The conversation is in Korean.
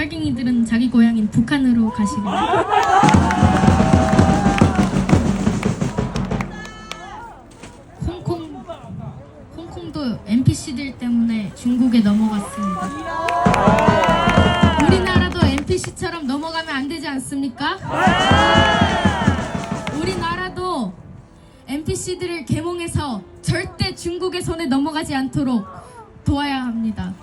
빨갱이들은 자기 고향인 북한으로 가시고 홍콩도 NPC들 때문에 중국에 넘어갔습니다. 우리나라도 NPC처럼 넘어가면 안 되지 않습니까? 우리나라도 NPC들을 계몽해서 절대 중국의 손에 넘어가지 않도록 도와야 합니다.